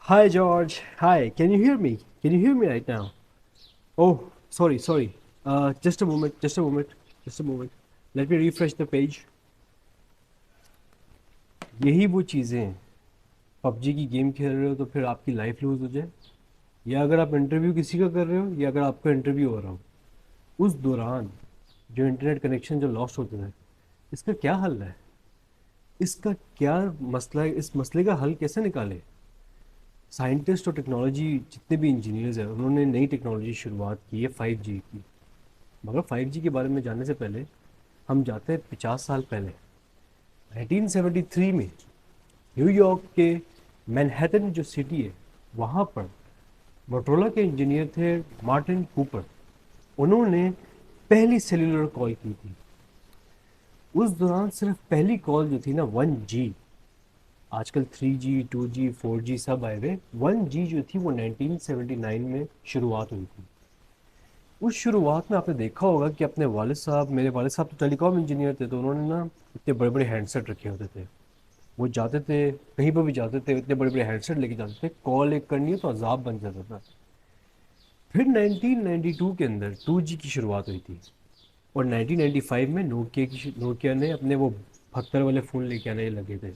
Hi George. Hi. Can you hear me? Can you hear me right now? Oh, sorry, sorry. Just a moment. Just a moment. Just a moment. Let me refresh the page. यही वो चीज़ें हैं। PUBG की game खेल रहे हो तो फिर आपकी लाइफ लूज हो जाए, या अगर आप इंटरव्यू किसी का कर रहे हो, या अगर आपका इंटरव्यू हो रहा हो उस दौरान जो इंटरनेट कनेक्शन जो लॉस्ट होते हैं, इसका क्या हल है? इसका क्या मसला है? इस मसले का हल कैसे निकाले? साइंटिस्ट और टेक्नोलॉजी जितने भी इंजीनियर्स हैं उन्होंने नई टेक्नोलॉजी शुरुआत की है 5G की। मगर 5G के बारे में जानने से पहले हम जाते हैं 50 साल पहले। 1973 में न्यूयॉर्क के मैनहट्टन जो सिटी है वहाँ पर मोटरोला के इंजीनियर थे मार्टिन कूपर। उन्होंने पहली सेल्यूलर कॉल की थी। उस दौरान सिर्फ पहली कॉल जो थी ना 1G, आजकल 3G 2G 4G सब आए हुए, 1G जो थी वो 1979 में शुरुआत हुई थी। उस शुरुआत में आपने देखा होगा कि अपने वालिद साहब, मेरे वालिद साहब तो टेलीकॉम इंजीनियर थे, तो उन्होंने ना इतने बड़े बड़े हैंडसेट रखे होते थे। वो जाते थे कहीं पर भी जाते थे, इतने बड़े बड़े हैंडसेट लेके जाते थे, कॉल एक करनी है तो अजाब बन जाता था। फिर 1992 के अंदर 2G की शुरुआत हुई थी, और 1995 में नोकिया ने अपने वो पत्थर वाले फ़ोन लेके आने लगे थे।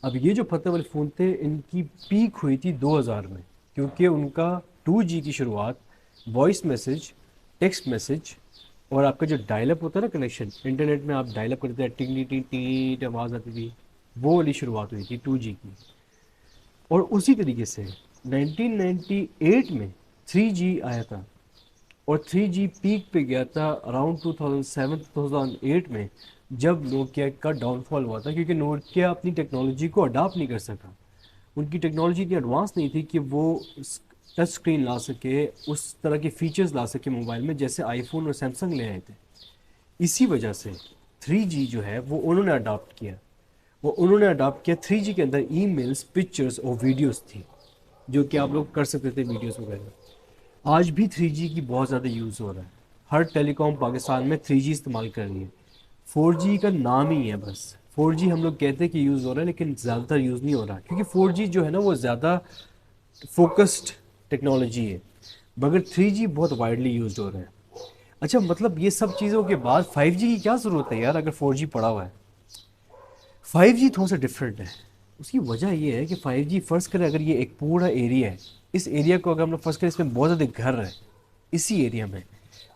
अब ये जो पत्थर वाले फ़ोन थे इनकी पीक हुई थी 2000 में, क्योंकि उनका 2G की शुरुआत वॉइस मैसेज, टेक्स्ट मैसेज और आपका जो डायलअप होता है ना कनेक्शन, इंटरनेट में आप डायलअप करते हैं, टिंग टी टी आवाज़ आती थी, वो वाली शुरुआत हुई थी 2G की। और उसी तरीके से 1998 में 3G आया था, और 3G पीक पे गया था अराउंड 2007 2008 में, जब नोकिया का डाउनफॉल हुआ था, क्योंकि नोकिया अपनी टेक्नोलॉजी को अडाप्ट नहीं कर सका। उनकी टेक्नोलॉजी इतनी एडवांस नहीं थी कि वो टच स्क्रीन ला सके, उस तरह के फीचर्स ला सके मोबाइल में जैसे आईफोन और सैमसंग ले आए थे। इसी वजह से 3G जो है वो उन्होंने अडॉप्ट किया। वो उन्होंने अडॉप्ट किया 3G के अंदर ईमेल्स, पिक्चर्स और वीडियोस थी, जो कि आप लोग कर सकते थे, वीडियोस वगैरह। आज भी 3G की बहुत ज़्यादा यूज़ हो रहा है। हर टेलीकॉम पाकिस्तान में 3G इस्तेमाल कर रही है। 4G का नाम ही है बस। 4G हम लोग कहते हैं कि यूज़ हो रहा है, लेकिन ज़्यादातर यूज़ नहीं हो रहा, क्योंकि 4G जो है ना वो ज़्यादा फोकस्ड टेक्नोलॉजी है, मगर 3G बहुत वाइडली यूज़ हो रहा है। अच्छा, मतलब ये सब चीज़ों के बाद 5G की क्या ज़रूरत है यार, अगर 4G पड़ा हुआ है? 5G थोड़ा सा डिफरेंट है। उसकी वजह ये है कि 5G फ़र्ज़ करें, अगर ये एक पूरा एरिया है, इस एरिया को अगर हम लोग फ़र्ज़ करें इसमें बहुत ज़्यादा घर है, इसी एरिया में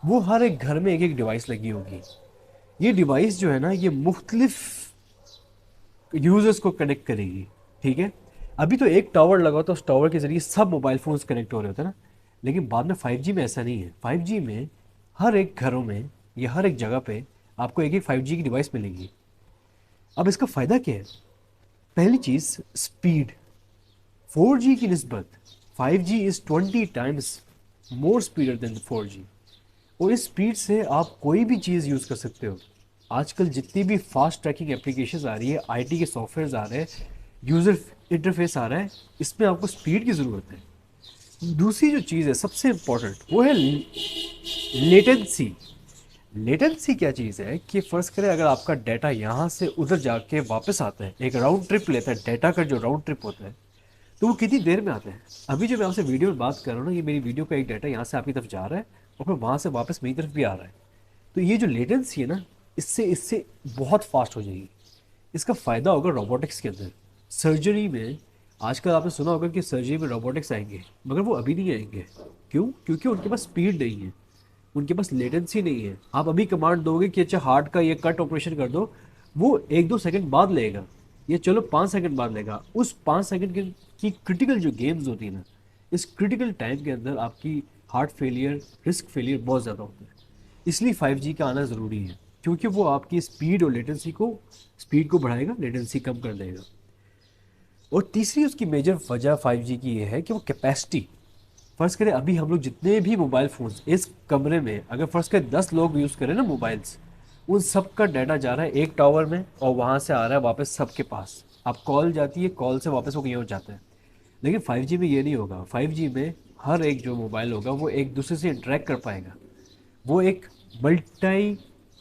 वो हर एक घर में एक एक डिवाइस लगी होगी। ये डिवाइस जो है ना ये मुख्तलिफ यूज़र्स को कनेक्ट करेगी। ठीक है, अभी तो एक टावर लगा तो उस टावर के ज़रिए सब मोबाइल फ़ोन्स कनेक्ट हो रहे होते हैं ना, लेकिन बाद में 5G में ऐसा नहीं है। 5G में हर एक घरों में या हर एक जगह पे आपको एक एक 5G की डिवाइस मिलेगी। अब इसका फ़ायदा क्या है? पहली चीज़, स्पीड। 4G की निस्बत 5G is 20 times more speeder than 4G। और इस स्पीड से आप कोई भी चीज़ यूज़ कर सकते हो। आजकल जितनी भी फास्ट ट्रैकिंग एप्लीकेशंस आ रही है, आईटी के सॉफ्टवेयर्स आ रहे हैं, यूज़र इंटरफेस आ रहा है, इसमें आपको स्पीड की ज़रूरत है। दूसरी जो चीज़ है सबसे इम्पोर्टेंट, वो है लेटेंसी। लेटेंसी क्या चीज़ है कि फ़र्ज़ करें अगर आपका डाटा यहाँ से उधर जाके वापस आता है, एक राउंड ट्रिप लेता है, डाटा का जो राउंड ट्रिप होता है, तो वो कितनी देर में आता है? अभी जो मैं आपसे वीडियो में बात कर रहा हूँ ना, ये मेरी वीडियो का एक डाटा यहाँ से आपकी तरफ जा रहा है और फिर वहाँ से वापस मेरी तरफ भी आ रहा है। तो ये जो लेटेंसी है ना, इससे इससे बहुत फास्ट हो जाएगी। इसका फ़ायदा होगा रोबोटिक्स के अंदर, सर्जरी में। आजकल आपने सुना होगा कि सर्जरी में रोबोटिक्स आएंगे, मगर वो अभी नहीं आएंगे। क्यों? क्योंकि उनके पास स्पीड नहीं है, उनके पास लेटेंसी नहीं है। आप अभी कमांड दोगे कि अच्छा हार्ट का ये कट ऑपरेशन कर दो, वो 1-2 सेकंड बाद लेगा, ये चलो 5 सेकंड बाद लेगा। उस 5 सेकंड की क्रिटिकल जो गेम्स होती है ना, इस क्रिटिकल टाइम के अंदर आपकी हार्ट फेलियर, रिस्क फेलियर बहुत ज़्यादा होता है। इसलिए 5G का आना ज़रूरी है, क्योंकि वो आपकी स्पीड और लेटेंसी को, स्पीड को बढ़ाएगा, लेटेंसी कम कर देगा। और तीसरी उसकी मेजर वजह 5G की ये है कि वो कैपेसिटी। फ़र्ज़ करें अभी हम लोग जितने भी मोबाइल फ़ोन्स इस कमरे में, अगर फ़र्ज़ करें 10 लोग यूज़ करें ना मोबाइल्स, उन सब का डाटा जा रहा है एक टावर में और वहाँ से आ रहा है वापस सबके पास। अब कॉल जाती है, कॉल से वापस वो कहीं और जाता है। लेकिन 5G में ये नहीं होगा। 5G में हर एक जो मोबाइल होगा वो एक दूसरे से इंटरेक्ट कर पाएगा। वो एक मल्टी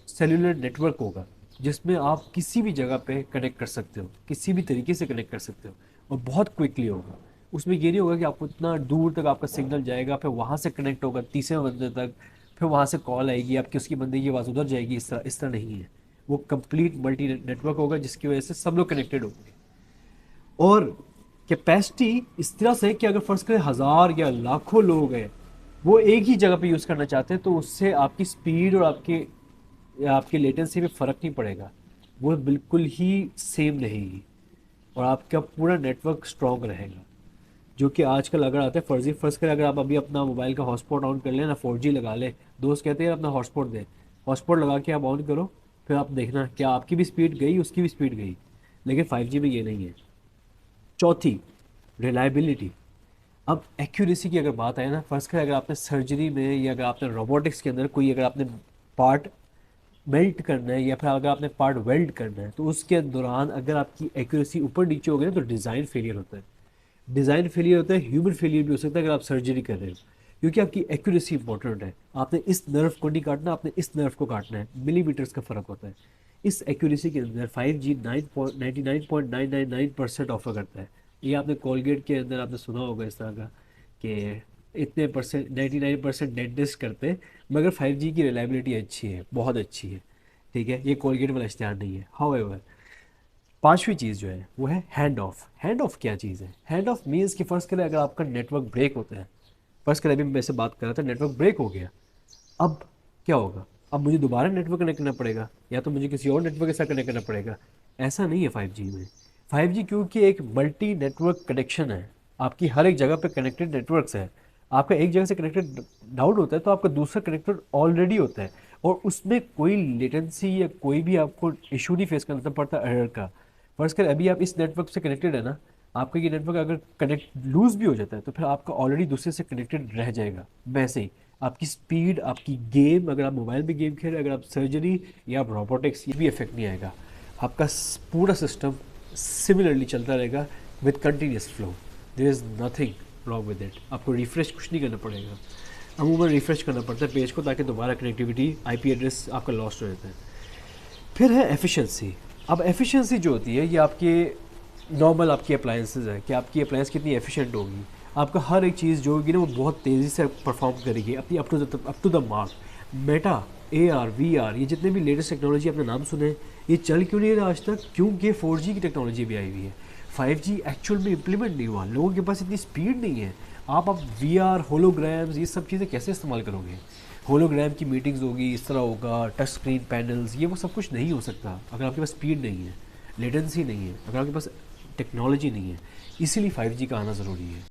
सेलुलर नेटवर्क होगा, जिसमें आप किसी भी जगह पे कनेक्ट कर सकते हो, किसी भी तरीके से कनेक्ट कर सकते हो, और बहुत क्विकली होगा। उसमें ये नहीं होगा कि आपको इतना दूर तक आपका सिग्नल जाएगा, फिर वहाँ से कनेक्ट होगा तीसरे बंदे तक, फिर वहाँ से कॉल आएगी आपकी, उसकी बंदे की आवाज़ उधर जाएगी। इस तरह नहीं है। वो कंप्लीट मल्टी नेटवर्क होगा जिसकी वजह से सब लोग कनेक्टेड होंगे। और कैपेसिटी इस तरह से कि अगर फर्ज करें 1000 या लाखों लोग हैं, वो एक ही जगह पे यूज़ करना चाहते हैं, तो उससे आपकी स्पीड और आपके लेटेंसी में फ़र्क नहीं पड़ेगा। वो बिल्कुल ही सेम रहेगी और आपका पूरा नेटवर्क स्ट्रॉन्ग रहेगा। जो कि आजकल अगर आता है फर्जी, फर्ज करें अगर आप अभी अपना मोबाइल का हॉटस्पॉट ऑन कर लें ना, 4G लगा लें, दोस्त कहते हैं अपना हॉटस्पॉट दे, हॉटस्पॉट लगा के आप ऑन करो, फिर आप देखना क्या आपकी भी स्पीड गई, उसकी भी स्पीड गई। लेकिन 5G में ये नहीं है। चौथी, रिलायबिलिटी। अब एक्यूरेसी की अगर बात आए ना, फर्ज करें अगर आपने सर्जरी में या अगर आपने रोबोटिक्स के अंदर कोई अगर आपने पार्ट मेल्ट करना है या फिर अगर आपने पार्ट वेल्ड करना है, तो उसके दौरान अगर आपकी एक्यूरेसी ऊपर नीचे हो गई ना, तो डिज़ाइन फेलियर होता है। डिज़ाइन फेलियर होता है, ह्यूमन फेलियर भी हो सकता है अगर आप सर्जरी कर रहे हो, क्योंकि आपकी एक्यूरेसी इंपॉर्टेंट है। आपने इस नर्व को नहीं काटना, आपने इस नर्व को काटना है, मिलीमीटर्स का फ़र्क होता है। इस एक्यूरेसी के अंदर 5G 99.999% ऑफर करता है। ये आपने कोलगेट के अंदर आपने सुना होगा इस तरह का कि इतने परसेंट 99% डेंटिस्ट करते हैं, मगर 5G की रिलायबिलिटी अच्छी है, बहुत अच्छी है। ठीक है, ये कोलगेट वाला इश्तेहार नहीं है। हाउएवर, पांचवी चीज़ जो है वो है हैंड ऑफ। हैंड ऑफ क्या चीज़ है? हैंड ऑफ मीन्स कि फ़र्ज़ करें अगर आपका नेटवर्क ब्रेक होता है, फ़र्ज़ करें अभी मैं से बात कर रहा था, नेटवर्क ब्रेक हो गया, अब क्या होगा? अब मुझे दोबारा नेटवर्क कनेक्ट करना पड़ेगा या तो मुझे किसी और नेटवर्क के साथ कनेक्ट करना पड़ेगा। ऐसा नहीं है 5G में। 5G क्योंकि एक मल्टी नेटवर्क कनेक्शन है, आपकी हर एक जगह पे कनेक्टेड नेटवर्क्स है। आपका एक जगह से कनेक्टेड डाउन होता है तो आपका दूसरा कनेक्टेड ऑलरेडी होता है, और उसमें कोई लेटेंसी या कोई भी आपको इशू नहीं फेस करना पड़ता एरर का। फर्स्ट कर अभी आप इस नेटवर्क से कनेक्टेड है ना, आपका ये नेटवर्क अगर कनेक्ट लूज भी हो जाता है तो फिर आपका ऑलरेडी दूसरे से कनेक्टेड रह जाएगा। वैसे ही आपकी स्पीड, आपकी गेम, अगर आप मोबाइल में गेम खेल रहे हैं, अगर आप सर्जरी या आप रोबोटिक्स, ये भी इफेक्ट नहीं आएगा। आपका पूरा सिस्टम सिमिलरली चलता रहेगा with continuous flow. There is nothing wrong with it. आपको रिफ्रेश कुछ नहीं करना पड़ेगा। अमूमन रिफ्रेश करना पड़ता है पेज को ताकि दोबारा कनेक्टिविटी, आईपी एड्रेस आपका लॉस्ट हो जाता है। फिर है एफिशिएंसी। अब एफिशिएंसी जो होती है ये आपके नॉर्मल आपकी अप्लायंसेज है कि आपकी अप्लायंस कितनी एफिशिएंट होगी। आपका हर एक चीज़ जो होगी ना वो बहुत तेज़ी से परफॉर्म करेगी, अपनी up to the mark. Meta, AR, VR, ये जितने भी लेटेस्ट टेक्नोलॉजी आपने नाम सुने, ये चल क्यों नहीं रहा आज तक? क्योंकि 4G की टेक्नोलॉजी भी आई हुई है। 5G एक्चुअल में इम्प्लीमेंट नहीं हुआ, लोगों के पास इतनी स्पीड नहीं है। आप अब VR, होलोग्राम्स, ये सब चीज़ें कैसे इस्तेमाल करोगे? होलोग्राम की मीटिंग्स होगी, इस तरह होगा, टच स्क्रीन पैनल्स, ये वो सब कुछ नहीं हो सकता अगर आपके पास स्पीड नहीं है, लेटेंसी नहीं है, अगर आपके पास टेक्नोलॉजी नहीं है। इसीलिए 5G का आना ज़रूरी है।